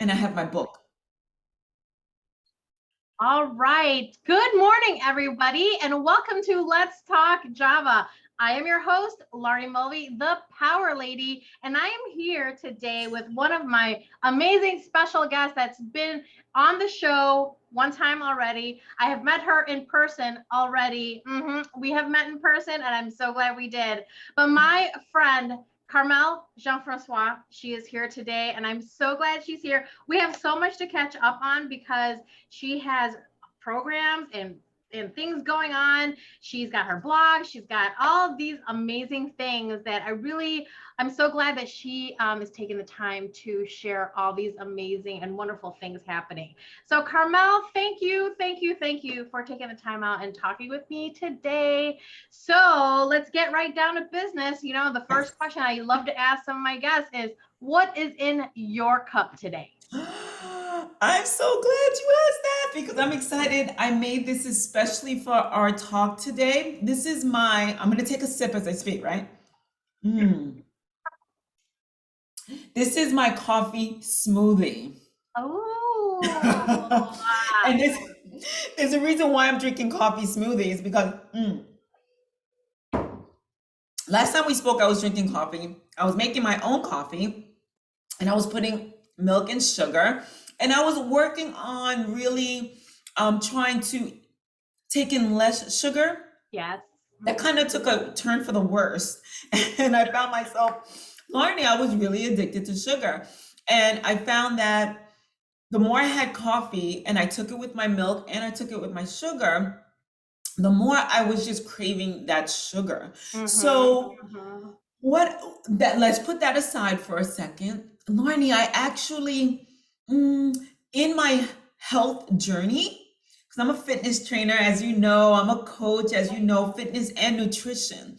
and I have my book. All right. Good morning, everybody, and welcome to Let's Talk Java. I am your host, Laurie Mulvey, the Power Lady, and I am here today with one of my amazing special guests that's been on the show one time already. I have met her in person already. We have met in person, and I'm so glad we did. But my friend, Carmelle Jean-Francois, she is here today, and I'm so glad she's here. We have so much to catch up on because she has programs and things going on. She's got her blog. She's got all of these amazing things that I'm so glad that she is taking the time to share all these amazing and wonderful things happening. So Carmelle, thank you for taking the time out and talking with me today. So let's get right down to business. You know, the first question I love to ask some of my guests is, what is in your cup today? I'm so glad you asked that because I'm excited. I made this especially for our talk today. I'm going to take a sip as I speak, right? This is my coffee smoothie. Oh, And there's a reason why I'm drinking coffee smoothies because last time we spoke, I was drinking coffee. I was making my own coffee and I was putting milk and sugar. And I was working on really trying to take in less sugar. yes. That kind of took a turn for the worst. And I found myself, learning I was really addicted to sugar. And I found that the more I had coffee and I took it with my milk and I took it with my sugar, the more I was just craving that sugar. So let's put that aside for a second. Laurie, I actually, in my health journey, because I'm a fitness trainer, as you know, I'm a coach, as you know, fitness and nutrition.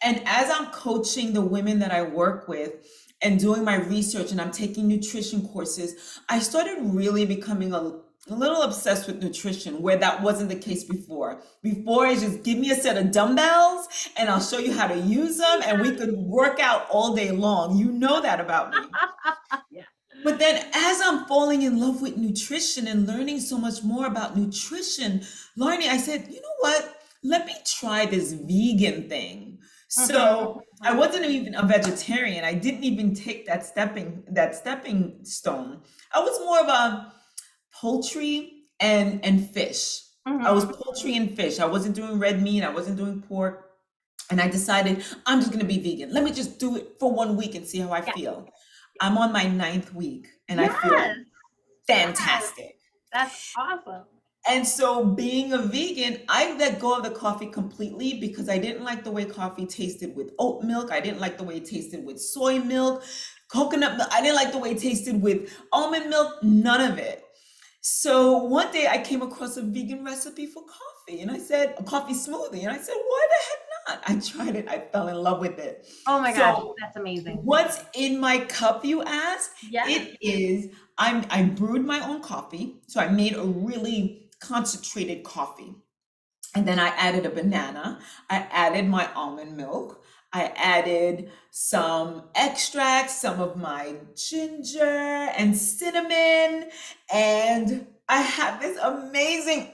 And as I'm coaching the women that I work with and doing my research and I'm taking nutrition courses, I started really becoming a little obsessed with nutrition where that wasn't the case before. Before, it's just give me a set of dumbbells and I'll show you how to use them and we could work out all day long. You know that about me. Yeah. But then as I'm falling in love with nutrition and learning so much more about nutrition, Laurie, I said, you know what? Let me try this vegan thing. So I wasn't even a vegetarian. I didn't even take that stepping stone. I was more of a poultry and fish. I was poultry and fish. I wasn't doing red meat. I wasn't doing pork. And I decided I'm just going to be vegan. Let me just do it for 1 week and see how I feel. I'm on my 9th week and I feel Yes. fantastic. That's awesome. And so being a vegan, I let go of the coffee completely because I didn't like the way coffee tasted with oat milk. I didn't like the way it tasted with soy milk, coconut milk. I didn't like the way it tasted with almond milk, none of it. So one day I came across a vegan recipe for coffee and I said, a coffee smoothie. And I said, why the heck not? I tried it. I fell in love with it. Oh my gosh, So that's amazing. what's in my cup, you ask? Yes. It is, I brewed my own coffee. So I made a really concentrated coffee. And then I added a banana. I added my almond milk. I added some extracts, some of my ginger and cinnamon. And I have this amazing,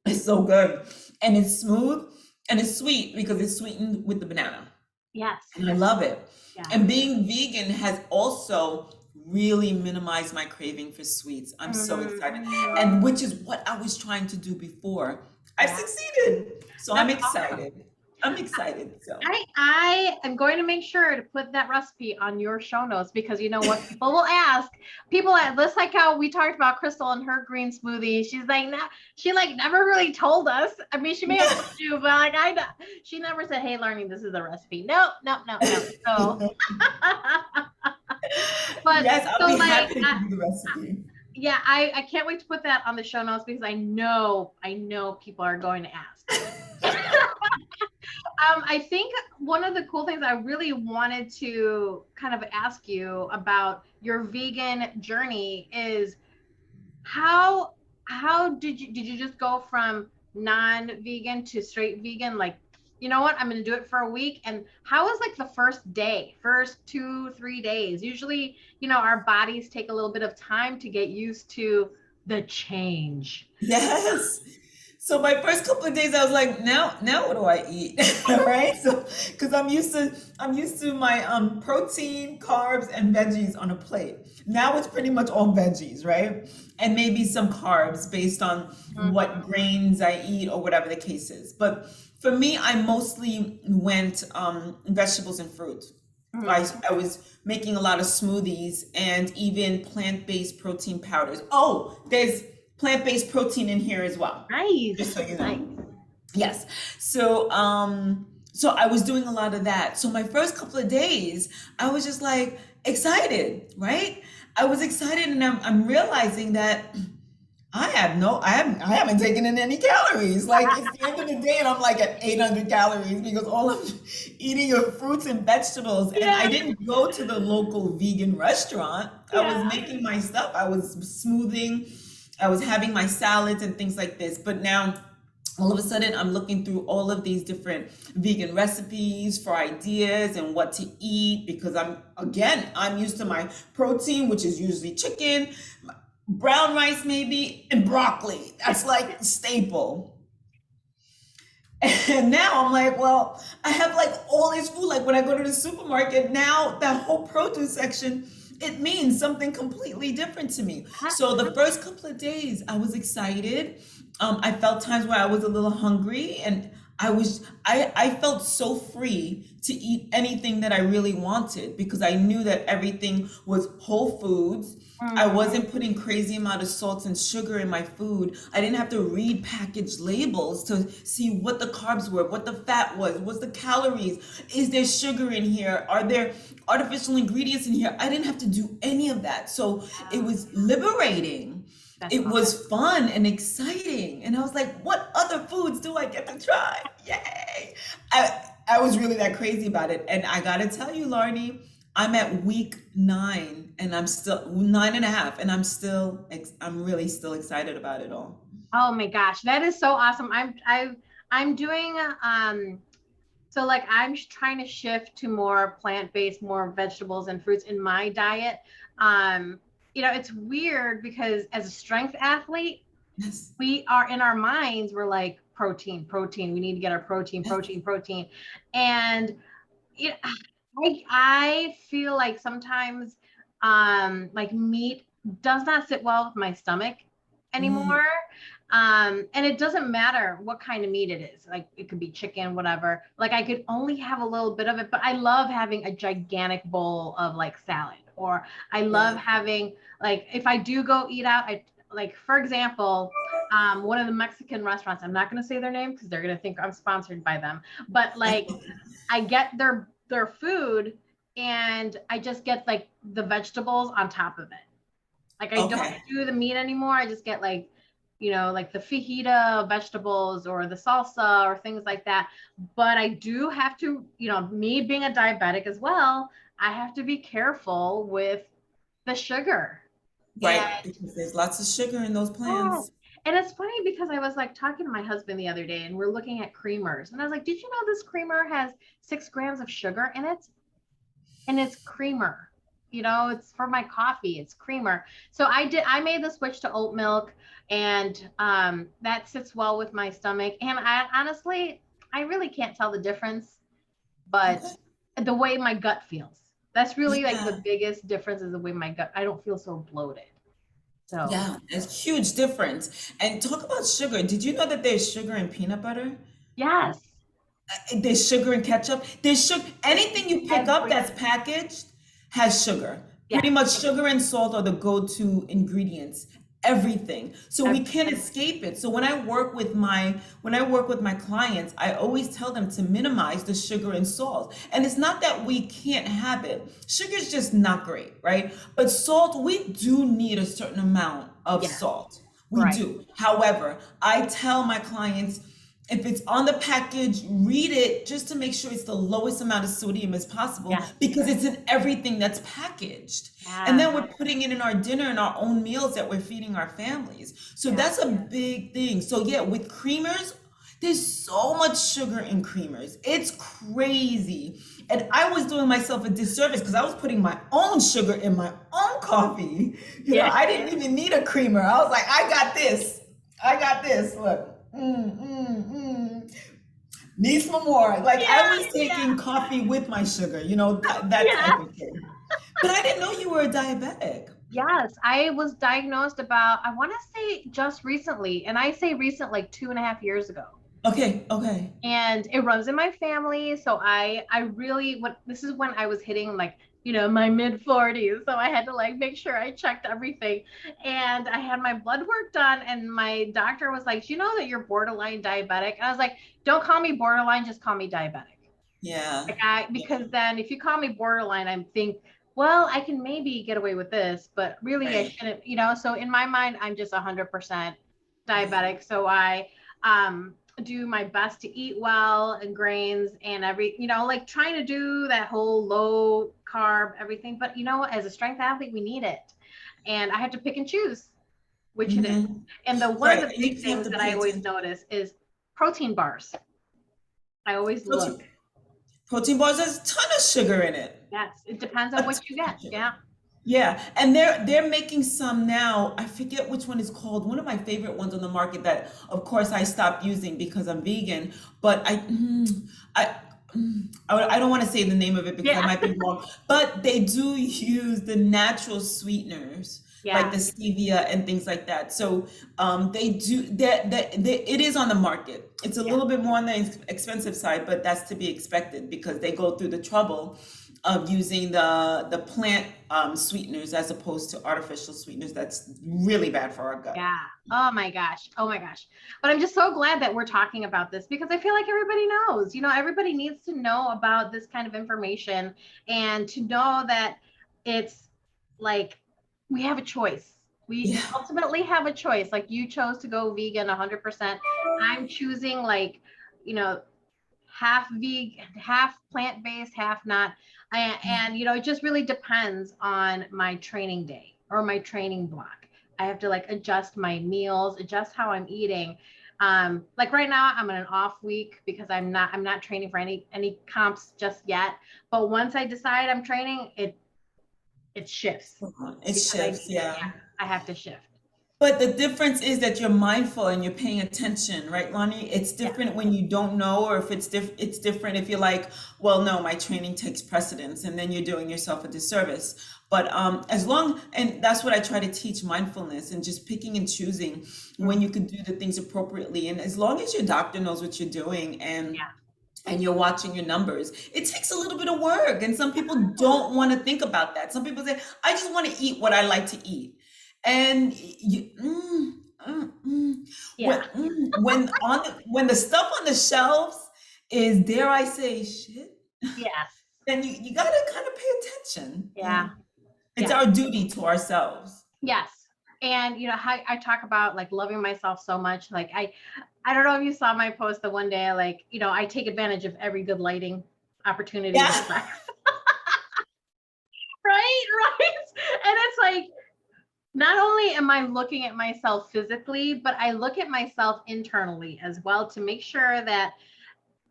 it's so good. And it's smooth and it's sweet because it's sweetened with the banana. Yes. And I love it. Yeah. And being vegan has also really minimized my craving for sweets. I'm so excited. And which is what I was trying to do before. I've succeeded. So I'm That's awesome. excited. I'm excited. So I am going to make sure to put that recipe on your show notes because you know what people will ask. People just like how we talked about Crystal and her green smoothie. She's like, nah, she like never really told us. I mean, she may have told you, but like she never said, "Hey, learning, this is the recipe." No. So, but yes, I'll so be like, happy to give you the recipe. yeah, I can't wait to put that on the show notes because I know people are going to ask. I think one of the cool things I really wanted to kind of ask you about your vegan journey is how did you just go from non-vegan to straight vegan like you know what, I'm going to do it for a week. And how was like the first day, first 2, 3 days? Usually, our bodies take a little bit of time to get used to the change. Yes. So my first couple of days, I was like, now what do I eat? Right? So, because I'm used to my protein, carbs, and veggies on a plate. Now it's pretty much all veggies, right? And maybe some carbs based on what grains I eat or whatever the case is. But for me, I mostly went vegetables and fruit. I, Mhm. I was making a lot of smoothies and even plant-based protein powders. Oh, there's plant-based protein in here as well, just Nice. so you know. Nice. Yes. So I was doing a lot of that. So my first couple of days, I was just like excited, right? I was excited, and I'm realizing that I haven't taken in any calories. Like it's the end of the day and I'm like at 800 calories because all I'm eating are fruits and vegetables. And I Yeah. didn't go to the local vegan restaurant. I was Yeah. making my stuff. I was smoothing. I was having my salads and things like this. But now all of a sudden I'm looking through all of these different vegan recipes for ideas and what to eat because I'm used to my protein, which is usually chicken, brown rice maybe, and broccoli. That's like staple. And now I'm like, well, I have like all this food. Like when I go to the supermarket, now that whole produce section, it means something completely different to me. So the first couple of days, I was excited. I felt times where I was a little hungry, and I felt so free to eat anything that I really wanted because I knew that everything was whole foods. I Mhm. wasn't putting crazy amount of salt and sugar in my food. I didn't have to read package labels to see what the carbs were, what the fat was, what's the calories, is there sugar in here, are there artificial ingredients in here. I didn't have to do any of that. So it was liberating. That's It awesome. was fun and exciting. And I was like, what other foods do I get to try? Yay. I was really that crazy about it. And I gotta tell you, Larnie, I'm at week 9 and I'm still 9.5, and I'm really still excited about it all. Oh my gosh, that is so awesome. I'm doing so like trying to shift to more plant-based, more vegetables and fruits in my diet. Um, it's weird because as a strength athlete, Yes. we are in our minds, we're like protein, protein. We need to get our protein, Yes. protein, protein. And it, I feel like sometimes like meat does not sit well with my stomach Mm, anymore. And it doesn't matter what kind of meat it is. Like it could be chicken, whatever. Like I could only have a little bit of it, but I love having a gigantic bowl of like salad, or I love right. having like if I do go eat out, I like for example, one of the Mexican restaurants, I'm not going to say their name because they're going to think I'm sponsored by them, but like I get their food and I just get like the vegetables on top of it. Like I don't Okay. do the meat anymore. I just get like, like the fajita vegetables or the salsa or things like that. But I do have to, me being a diabetic as well, I have to be careful with the sugar. And Right. Because there's lots of sugar in those yes. plants. And it's funny because I was like talking to my husband the other day and we're looking at creamers. And I was like, did you know this creamer has 6 grams of sugar in it? And it's creamer. It's for my coffee. It's creamer. So I made the switch to oat milk, and that sits well with my stomach. And I honestly, I really can't tell the difference, but Okay. the way my gut feels. That's really like the Yeah. biggest difference is the way my gut, I don't feel so bloated. So Yeah. There's huge difference. And talk about sugar. Did you know that there's sugar in peanut butter? yes, There's sugar in ketchup. There's sugar. Anything you pick up every, that's packaged has sugar. yes, Pretty much sugar and salt are the go-to ingredients. Everything. So we every, can't escape it. So when I work with my clients, I always tell them to minimize the sugar and salt. And it's not that we can't have it. Sugar's just not great, right? But salt, we do need a certain amount of yeah, salt. We right. do. However, I tell my clients if it's on the package, read it just to make sure it's the lowest amount of sodium as possible Yes, because it's in everything that's packaged. And yes, then we're putting it in our dinner and our own meals that we're feeding our families. So yes, that's a big thing. So yeah, with creamers, There's so much sugar in creamers. It's crazy. And I was doing myself a disservice because I was putting my own sugar in my own coffee. Yeah. I didn't even need a creamer. I was like, I got this. I got this. Look. Need some more. Like I Yeah, was yeah, taking coffee with my sugar, that yeah. type of thing. But I didn't know you were a diabetic. Yes, I was diagnosed about, I want to say just recently, and I say recent like 2.5 years ago. Okay, okay. And it runs in my family. So I really, what this is when I was hitting like, my mid 40s. So I had to like make sure I checked everything. And I had my blood work done, and my doctor was like, "Do you know that you're borderline diabetic?" And I was like, "Don't call me borderline, just call me diabetic." Yeah. Because then if you call me borderline, I'm think, well, I can maybe get away with this, but really I Right. shouldn't, so in my mind, I'm just 100% diabetic. So I do my best to eat well and grains and like trying to do that whole low carb everything. But as a strength athlete, we need it. And I have to pick and choose which it is. Hmm. And one of Right. the And big you have things to that I pay always attention. notice is protein bars. I always look. Protein, protein bars has a ton of sugar in it. Yes, it depends A on ton what you of get. sugar. Yeah. Yeah, and they're making some now. I forget which one is called. One of my favorite ones on the market that, of course, I stopped using because I'm vegan. But I, I don't want to say the name of it because I Yeah. might be wrong. But they do use the natural sweeteners like Yeah. the stevia and things like that. So they do that. It is on the market. It's a Yeah. little bit more on the expensive side, but that's to be expected because they go through the trouble of using the plant sweeteners as opposed to artificial sweeteners. That's really bad for our gut. Yeah. Oh my gosh. Oh my gosh. But I'm just so glad that we're talking about this because I feel like everybody knows, everybody needs to know about this kind of information and to know that it's like we have a choice. We Yeah. ultimately have a choice. Like you chose to go vegan 100%. I'm choosing like, you know, half vegan, half plant-based, half not. And it just really depends on my training day or my training block. I have to like adjust my meals, adjust how I'm eating. Like right now I'm in an off week because I'm not training for any comps just yet. But once I decide I'm training, it shifts It because shifts, yeah. I have to shift. But the difference is that you're mindful and you're paying attention, right, Lonnie? It's Yeah. different when you don't know, or if it's different if you're like, well, no, my training takes precedence, and then you're doing yourself a disservice. But as long, and that's what I try to teach mindfulness and just picking and choosing when Mhm. you can do the things appropriately. And as long as your doctor knows what you're doing Yeah. and you're watching your numbers, it takes a little bit of work. And some people don't want to think about that. Some people say, I just want to eat what I like to eat. And Yeah. when the stuff on the shelves is, dare I say, shit, Yes. then you gotta kind of pay attention. Yeah. It's Yeah. our duty to ourselves. Yes. And how I talk about like loving myself so much. Like I don't know if you saw my post the one day, like, I take advantage of every good lighting opportunity to Yeah. flex. Right? Right. And it's like, not only am I looking at myself physically, but I look at myself internally as well to make sure that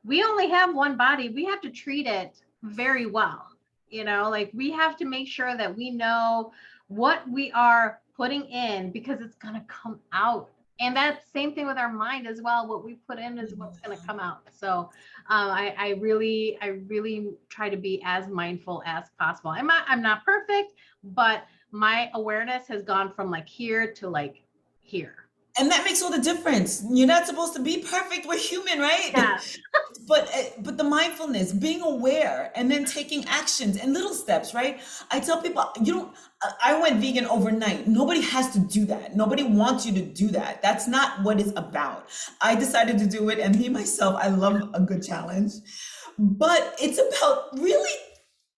we only have one body. We have to treat it very well. Like we have to make sure that we know what we are putting in because it's going to come out. And that same thing with our mind as well. What we put in is what's going to come out. So I really try to be as mindful as possible. I'm not perfect, but my awareness has gone from like here to like here. And that makes all the difference. You're not supposed to be perfect. We're human, right? Yes. But the mindfulness, being aware, and then taking actions and little steps, right? I tell people, you don't. I went vegan overnight. Nobody has to do that. Nobody wants you to do that. That's not what it's about. I decided to do it, and me myself, I love a good challenge. But it's about really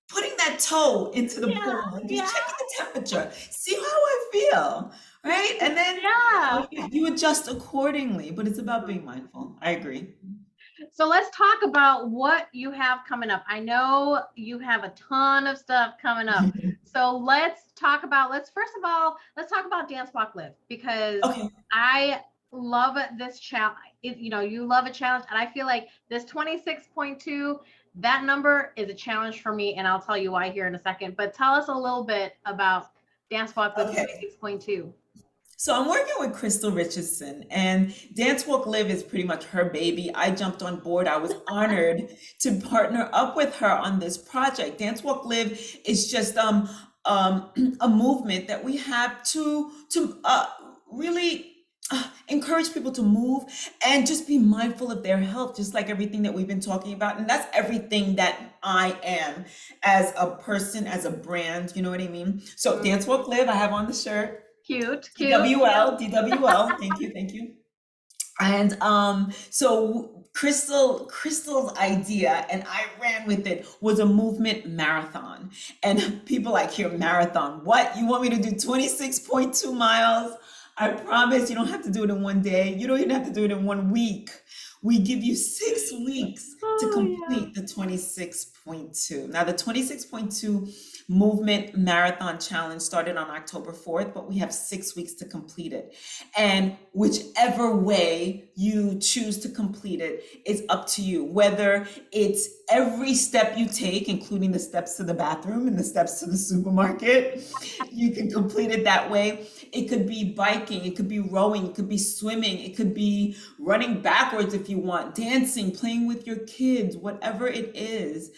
putting that toe into the Yeah. pool and just Yeah. checking the temperature, see how I feel, right? And then Yeah. you adjust accordingly. But it's about being mindful. I agree. So let's talk about what you have coming up. I know you have a ton of stuff coming up. So let's talk about, let's first of all, let's talk about Dance Walk Live because Okay. I love this challenge. You know, you love a challenge, and I feel like this 26.2, that number is a challenge for me, and I'll tell you why here in a second. But tell us a little bit about Dance Walk with Okay. 26.2. So I'm working with Crystal Richardson, and Dance Walk Live is pretty much her baby. I jumped on board. I was honored to partner up with her on this project. Dance Walk Live is just a movement that we have to really encourage people to move and just be mindful of their health, just like everything that we've been talking about. And that's everything that I am as a person, as a brand. You know what I mean? So Dance Walk Live, I have on the shirt. Cute, cute. DWL, DWL. Thank you, thank you. And so Crystal's idea, and I ran with it, was a movement marathon. And people like, here, marathon. What? You want me to do 26.2 miles? I promise you don't have to do it in one day. You don't even have to do it in 1 week. We give you 6 weeks to Oh, yeah. complete the 26.2. Now, the 26.2 movement marathon challenge started on October 4th, but we have 6 weeks to complete it. And whichever way you choose to complete it is up to you, whether it's every step you take, including the steps to the bathroom and the steps to the supermarket, you can complete it that way. It could be biking, it could be rowing, it could be swimming, it could be running backwards if you want, dancing, playing with your kids, whatever it is.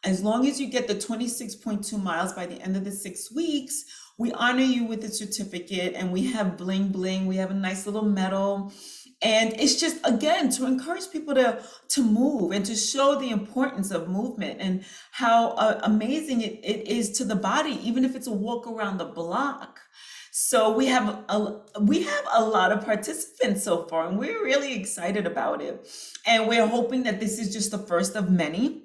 As long as you get the 26.2 miles by the end of the 6 weeks, we honor you with a certificate, and we have bling bling. We have a nice little medal. And it's just, again, to encourage people to move and to show the importance of movement and how amazing it is to the body, even if it's a walk around the block. So we have a lot of participants so far, and we're really excited about it. And we're hoping that this is just the first of many.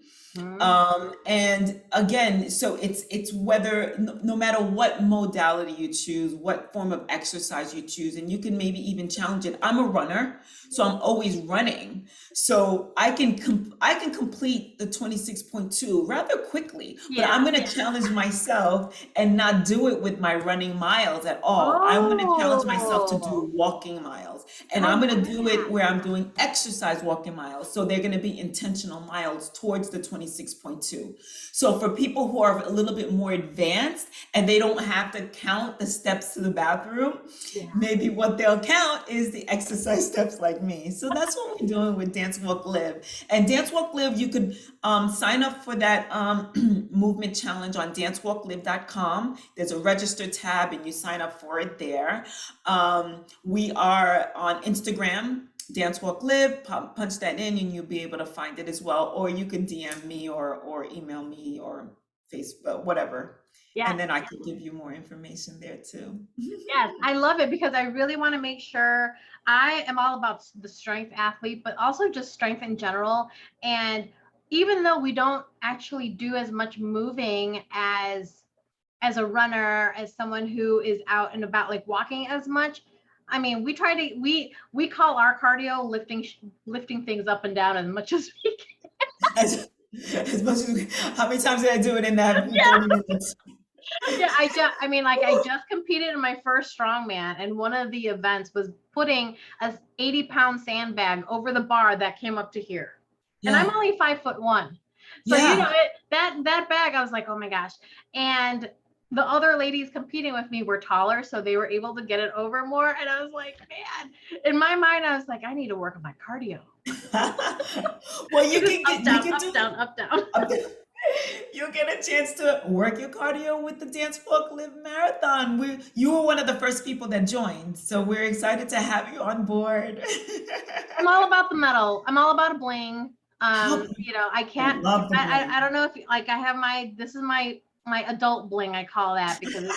And again, so it's whether no matter what modality you choose, what form of exercise you choose, and you can maybe even challenge it. I'm a runner, so I'm always running. So I can complete the 26.2 rather quickly, but I'm going to challenge myself and not do it with my running miles at all. I'm going to challenge myself to do walking miles, and I'm going to do it where I'm doing exercise walking miles. So they're going to be intentional miles towards the 26.2. So for people who are a little bit more advanced and they don't have to count the steps to the bathroom, maybe what they'll count is the exercise steps like me. So that's what we're doing with Dance Walk Live. And Dance Walk Live, you could sign up for that movement challenge on dancewalklive.com. There's a register tab and you sign up for it there. We are on Instagram, Dance Walk Live, punch that in and you'll be able to find it as well. Or you can DM me or email me or Facebook, whatever. Yes. And then I can give you more information there too. Yes, I love it because I really want to make sure. I am all about the strength athlete, but also just strength in general. And even though we don't actually do as much moving as a runner, as someone who is out and about, like walking as much, I mean, we try to we call our cardio lifting things up and down as much as we can. As much as how many times did I do it in that 30 minutes? Yeah, I mean, like I just competed in my first strongman, and one of the events was putting a 80-pound sandbag over the bar that came up to here. And I'm only 5'1". So you know that bag, I was like, oh my gosh. And the other ladies competing with me were taller, so they were able to get it over more. And I was like, man, in my mind, I was like, I need to work on my cardio. Well, you can get up, down, up, down. You'll get a chance to work your cardio with the Dance Walk Live Marathon. You were one of the first people that joined, so we're excited to have you on board. I'm all about the medal. I'm all about a bling. You know, I can't. I don't know if like I have this is my adult bling, I call that, because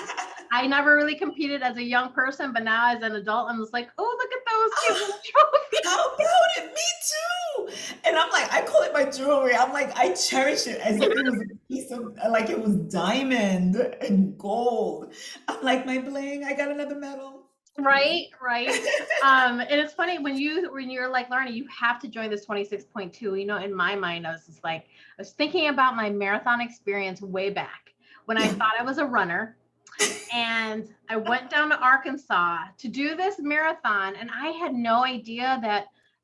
I never really competed as a young person, but now as an adult, I'm just like, oh, look at those cute little trophies. How about it? Me too. And I'm like, I call it my jewelry. I'm like, I cherish it as if it was a piece of, like it was diamond and gold. I'm like, my bling, I got another medal. Right. And it's funny when you're like, Larnie, you have to join this 26.2. You know, in my mind, I was thinking about my marathon experience way back when I thought I was a runner. and I went down to Arkansas to do this marathon, and I had no idea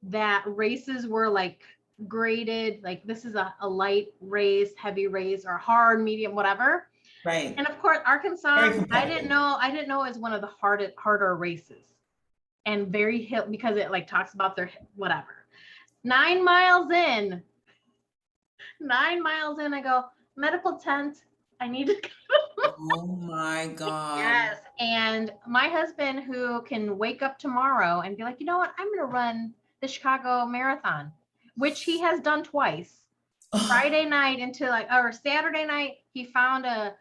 that races were like graded, like this is a light race, heavy race, or hard, medium, whatever. Right. And of course, Arkansas, Very competitive. I didn't know it was one of the harder races, and very hill, because it like talks about their whatever. 9 miles in, I go, medical tent. I need to go. Oh my God. Yes. And my husband, who can wake up tomorrow and be like, you know what, I'm going to run the Chicago Marathon, which he has done twice. Friday night into like, or Saturday night, he found a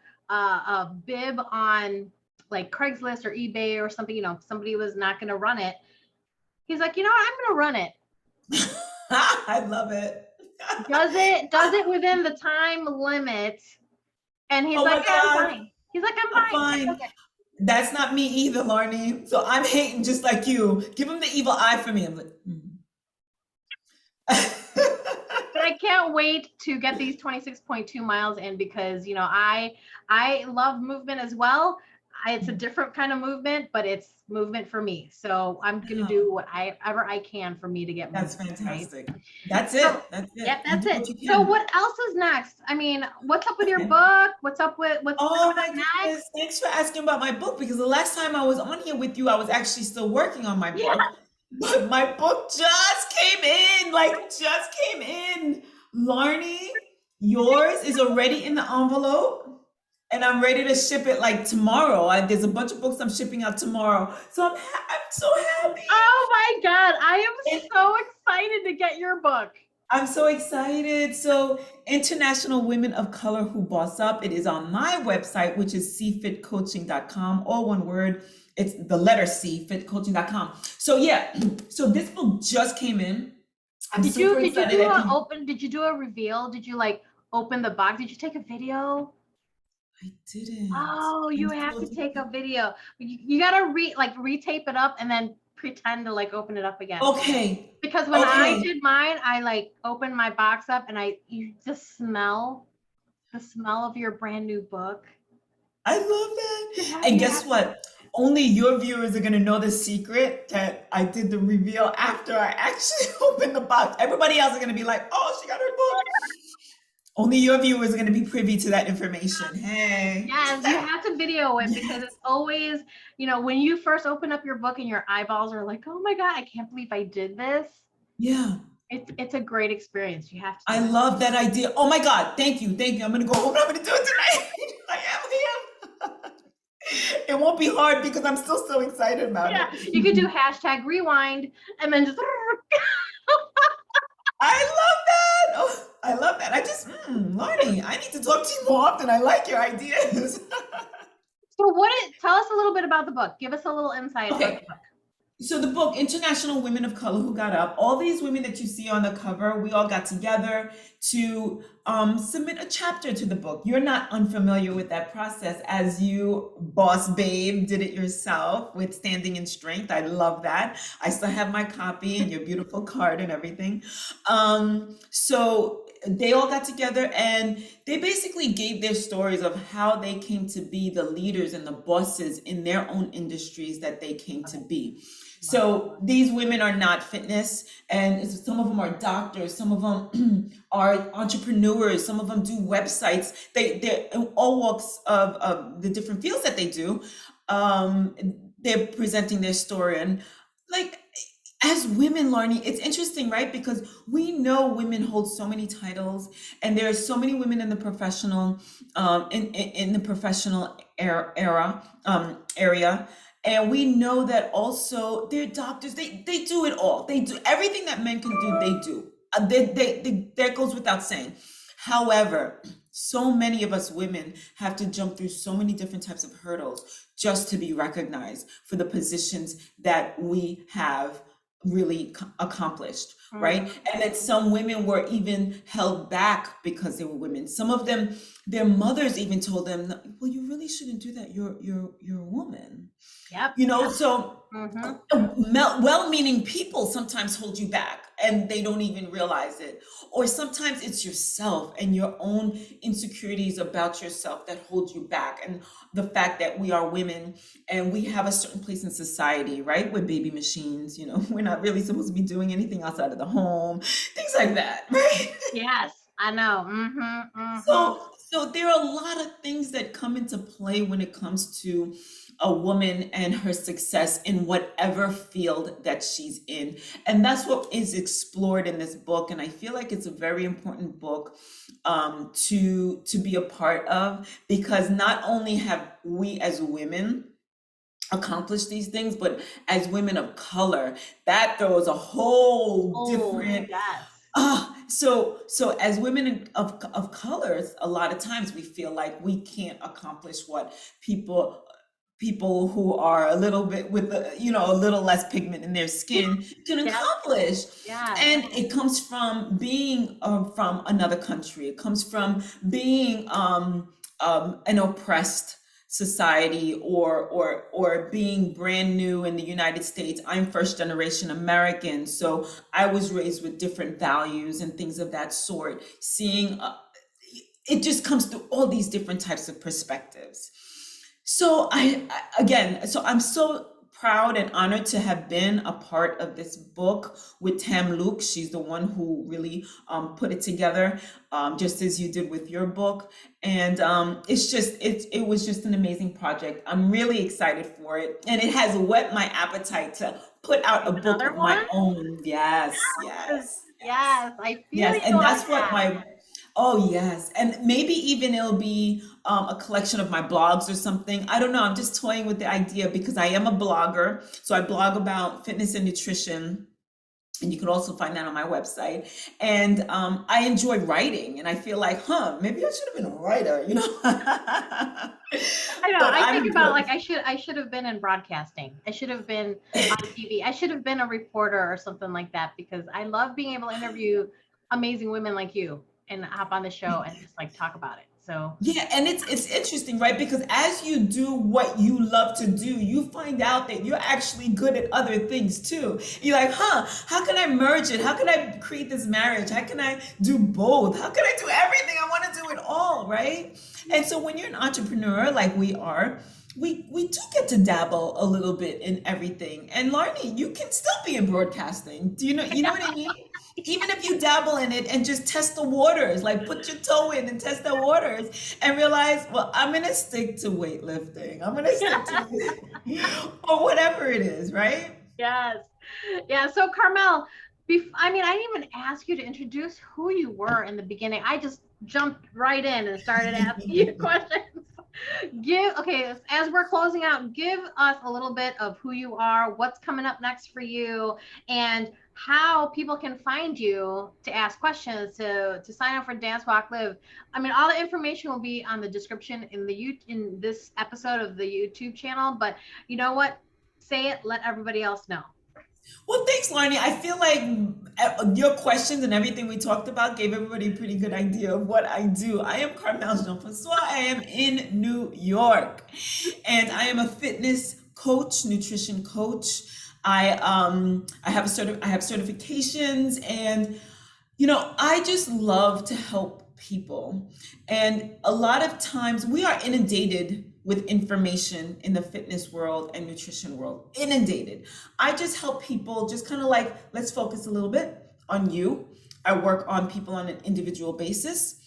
bib on like Craigslist or eBay or something, you know, somebody was not going to run it. He's like, you know what, I'm going to run it. I love it. Does it within the time limit. And he's like, yeah, I'm fine. He's like, I'm fine. Okay. That's not me either, Larnie. So I'm hating just like you. Give him the evil eye for me. I'm like, But I can't wait to get these 26.2 miles in, because, you know, I love movement as well. It's a different kind of movement, but it's movement for me. So I'm going to do whatever I can for me to get movement. That's fantastic. Right? That's it. That's it. Yep, that's it. So what else is next? I mean, what's up with your book? What's up with what's Oh my goodness. Thanks for asking about my book, because the last time I was on here with you, I was actually still working on my book. Yeah. But my book just came in, Larnie, yours is already in the envelope. And I'm ready to ship it like tomorrow. There's a bunch of books I'm shipping out tomorrow. So I'm so happy. Oh my God. I am so excited to get your book. I'm so excited. So International Women of Color Who Boss Up. It is on my website, which is cFITcoaching.com. All one word. It's the letter C, fitcoaching.com. So yeah, so this book just came in. Did you do a reveal? Did you like open the box? Did you take a video? I didn't. Oh, you have to take a video. You gotta retape it up and then pretend to like open it up again. Okay. Because when I did mine, I like opened my box up and you just smell the smell of your brand new book. I love that. And guess what? Only your viewers are gonna know the secret that I did the reveal after I actually opened the box. Everybody else is gonna be like, oh, she got her book. Only your viewers are going to be privy to that information. Hey. Yes, you have to video it, because it's always, you know, when you first open up your book and your eyeballs are like, oh my God, I can't believe I did this. Yeah. It's a great experience. You have to. I love that idea. Oh my God. Thank you. Thank you. I'm going to go. I'm going to do it tonight. I am. It won't be hard because I'm still so excited about it. You could do #rewind and then just. I love that. Oh, I love that. I just, Larnie, I need to talk to you more often. I like your ideas. So tell us a little bit about the book. Give us a little insight about the book. So the book, International Women of Color Who Got Up, all these women that you see on the cover, we all got together to submit a chapter to the book. You're not unfamiliar with that process, as you, boss babe, did it yourself with Standing in Strength. I love that. I still have my copy and your beautiful card and everything. So they all got together and they basically gave their stories of how they came to be the leaders and the bosses in their own industries that they came to be. So these women are not fitness, and some of them are doctors, some of them are entrepreneurs, some of them do websites. They're in all walks of the different fields that they do. They're presenting their story. And like, as women, Larnie, it's interesting, right? Because we know women hold so many titles, and there are so many women in the professional, in the professional area. And we know that also they're doctors. They do it all. They do everything that men can do. They do. That goes without saying. However, so many of us women have to jump through so many different types of hurdles just to be recognized for the positions that we have really accomplished. right? Mhm. And that some women were even held back because they were women. Some of them, their mothers even told them, well, you really shouldn't do that. You're a woman. Yep. So Mhm. well-meaning people sometimes hold you back and they don't even realize it. Or sometimes it's yourself and your own insecurities about yourself that hold you back. And the fact that we are women and we have a certain place in society, right? We're baby machines, we're not really supposed to be doing anything outside of the home, things like that, right? Yes, I know. Mhm. Mhm. So there are a lot of things that come into play when it comes to a woman and her success in whatever field that she's in. And that's what is explored in this book. And I feel like it's a very important book to be a part of, because not only have we as women accomplished these things, but as women of color, that throws a whole Oh, different yes. so as women of colors, a lot of times we feel like we can't accomplish what people who are a little bit with a little less pigment in their skin can Yep. accomplish. Yes. And it comes from being from another country. It comes from being an oppressed society, or being brand new in the United States. I'm first generation American, so I was raised with different values and things of that sort. Seeing it just comes through all these different types of perspectives. So so I'm so proud and honored to have been a part of this book with Tam Luke. She's the one who really put it together, just as you did with your book. And it was just an amazing project. I'm really excited for it, and it has whet my appetite to put out a book Another of my one? own. Yes, Yes. yes, yes. Yes, I feel Yes, you and on that's what that. my oh yes, and maybe even it'll be a collection of my blogs or something. I don't know. I'm just toying with the idea because I am a blogger, so I blog about fitness and nutrition, and you can also find that on my website. And I enjoy writing, and I feel like, maybe I should have been a writer. I know. But I think I'm about good. like I should have been in broadcasting. I should have been on TV. I should have been a reporter or something like that because I love being able to interview amazing women like you and hop on the show and just like talk about it. So Yeah, and it's interesting, right? Because as you do what you love to do, you find out that you're actually good at other things too. You're like, how can I merge it? How can I create this marriage? How can I do both? How can I do everything? I want to do it all, right? And so when you're an entrepreneur like we are, we do get to dabble a little bit in everything. And Larnie, you can still be in broadcasting. Do you know what I mean? Even if you dabble in it and just test the waters, like put your toe in and test the waters and realize, well, I'm going to stick to weightlifting. I'm going to stick to, or whatever it is, right? yes. Yeah. So Carmel, I mean, I didn't even ask you to introduce who you were in the beginning. I just jumped right in and started asking you questions. Okay, as we're closing out, give us a little bit of who you are, what's coming up next for you, and how people can find you to ask questions, to sign up for Dance Walk Live. I mean, all the information will be on the description in this episode of the YouTube channel, but you know what? Say it, let everybody else know. Well, thanks, Larnie. I feel like your questions and everything we talked about gave everybody a pretty good idea of what I do. I am Carmelle Jean-Francois. I am in New York, and I am a fitness coach, nutrition coach. I have I have certifications, and I just love to help people. And a lot of times we are inundated with information in the fitness world and nutrition world. Inundated. I just help people just kind of like, let's focus a little bit on you. I work on people on an individual basis.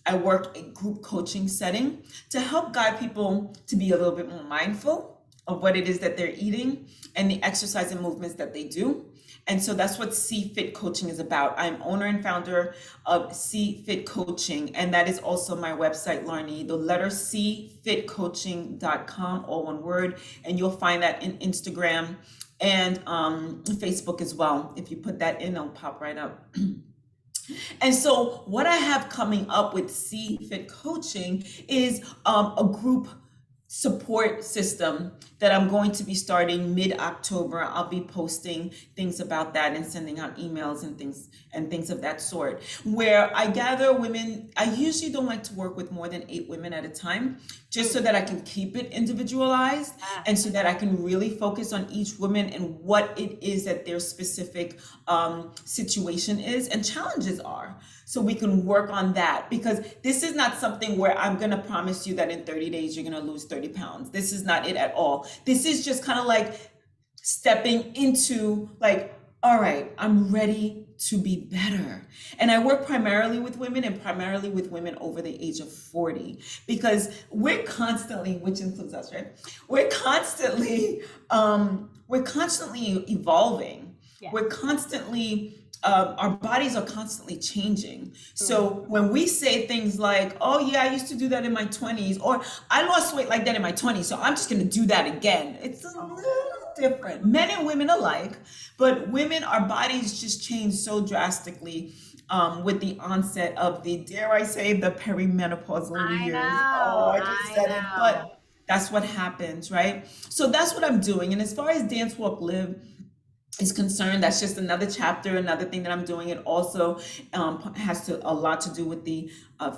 I work a group coaching setting to help guide people to be a little bit more mindful of what it is that they're eating and the exercise and movements that they do. And so that's what cFITcoaching is about. I'm owner and founder of cFITcoaching, and that is also my website, Larnie, the letter cFITcoaching.com, all one word. And you'll find that in Instagram and Facebook as well. If you put that in, it'll pop right up. And so what I have coming up with cFITcoaching is a group support system that I'm going to be starting mid-October. I'll be posting things about that and sending out emails and things of that sort, where I gather women. I usually don't like to work with more than 8 women at a time, just so that I can keep it individualized and so that I can really focus on each woman and what it is that their specific situation is and challenges are, so we can work on that. Because this is not something where I'm going to promise you that in 30 days you're going to lose 30 pounds. This is not it at all. This is just kind of like stepping into, like, all right, I'm ready to be better. And I work primarily with women, and primarily with women over the age of 40, because we're constantly, which includes us, right? We're constantly evolving. Yeah. We're constantly our bodies are constantly changing. So when we say things like, oh yeah, I used to do that in my 20s, or I lost weight like that in my 20s, so I'm just going to do that again. It's a little different, men and women alike, but women, our bodies just change so drastically with the onset of the, dare I say, the perimenopausal years. Oh, I just said it, but that's what happens, right? So that's what I'm doing. And as far as Dance Walk Live is concerned, that's just another chapter, another thing that I'm doing. It also has a lot to do with the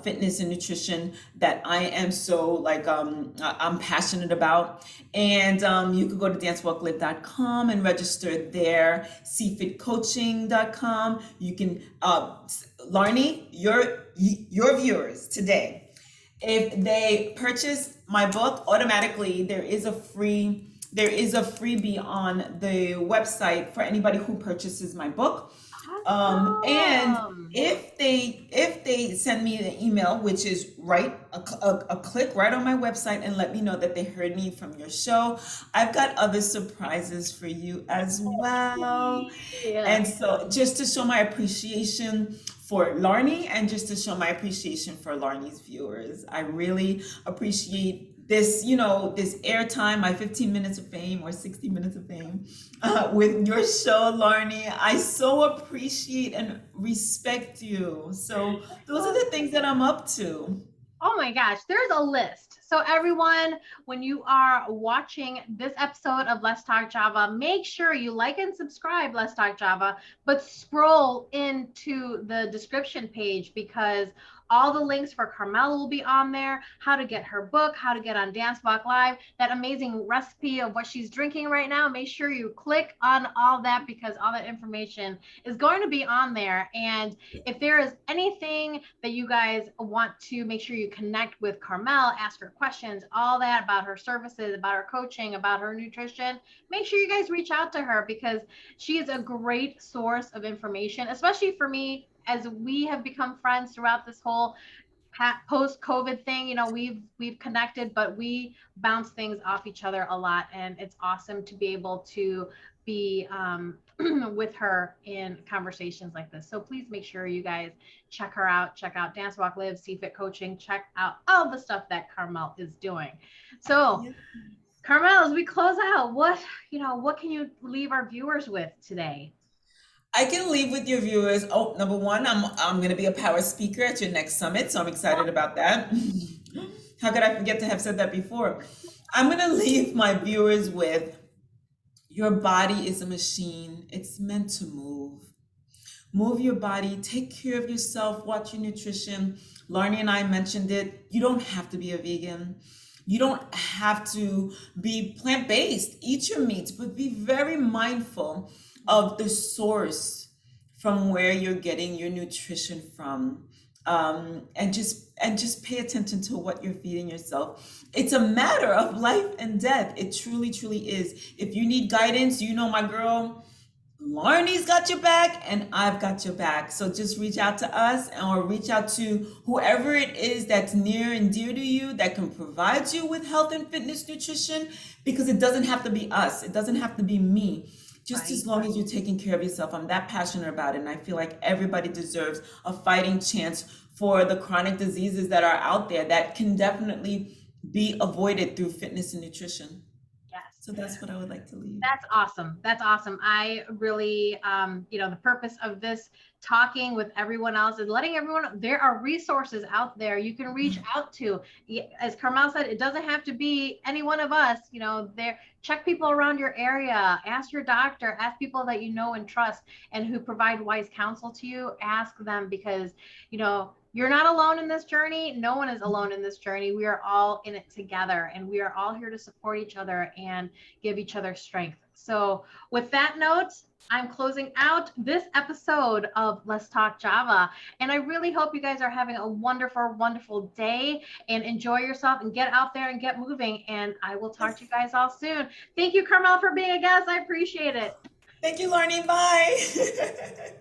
fitness and nutrition that I am so like I'm passionate about. And you could go to dancewalklive.com and register there. cFITcoaching.com. You can Larnie, your viewers today, if they purchase my book, automatically there is a freebie on the website for anybody who purchases my book. And if they send me an email, which is a click right on my website, and let me know that they heard me from your show, I've got other surprises for you as well. And so just to show my appreciation for Larnie, and just to show my appreciation for Larnie's viewers, I really appreciate this, this airtime, my 15 minutes of fame or 60 minutes of fame with your show, Larnie. I so appreciate and respect you. So those are the things that I'm up to. Oh my gosh, there's a list. So everyone, when you are watching this episode of Let's Talk Java, make sure you like and subscribe Let's Talk Java, but scroll into the description page, because all the links for Carmelle will be on there, how to get her book, how to get on Dance Walk Live, that amazing recipe of what she's drinking right now. Make sure you click on all that, because all that information is going to be on there. And if there is anything that you guys want to make sure you connect with Carmelle, ask her questions, all that about her services, about her coaching, about her nutrition, make sure you guys reach out to her, because she is a great source of information, especially for me, as we have become friends throughout this whole post-COVID thing. We've connected, but we bounce things off each other a lot, and it's awesome to be able to be with her in conversations like this. So please make sure you guys check her out. Check out Dance Walk Live, cFITcoaching. Check out all the stuff that Carmelle is doing. So Carmelle, as we close out, what can you leave our viewers with today? I can leave with your viewers. Oh, number one, I'm going to be a power speaker at your next summit, so I'm excited about that. How could I forget to have said that before? I'm going to leave my viewers with, your body is a machine. It's meant to move. Move your body, take care of yourself, watch your nutrition. Larnie and I mentioned it. You don't have to be a vegan. You don't have to be plant-based. Eat your meats, but be very mindful of the source from where you're getting your nutrition from, and just pay attention to what you're feeding yourself. It's a matter of life and death. It truly is. If you need guidance, my girl Larnie's got your back, and I've got your back. So just reach out to us, or reach out to whoever it is that's near and dear to you that can provide you with health and fitness nutrition, because it doesn't have to be us. It doesn't have to be me. Just as long as you're taking care of yourself. I'm that passionate about it. And I feel like everybody deserves a fighting chance for the chronic diseases that are out there that can definitely be avoided through fitness and nutrition. Yes. So that's what I would like to leave. That's awesome. That's awesome. I really, the purpose of this talking with everyone else is letting everyone, there are resources out there you can reach out to. As Carmelle said, it doesn't have to be any one of us, there, check people around your area, ask your doctor, ask people that you know and trust and who provide wise counsel to you, ask them because, you're not alone in this journey. No one is alone in this journey. We are all in it together and we are all here to support each other and give each other strength. So with that note, I'm closing out this episode of Let's Talk Java. And I really hope you guys are having a wonderful, wonderful day and enjoy yourself and get out there and get moving. And I will talk to you guys all soon. Thank you, Carmelle, for being a guest. I appreciate it. Thank you, Larnie. Bye.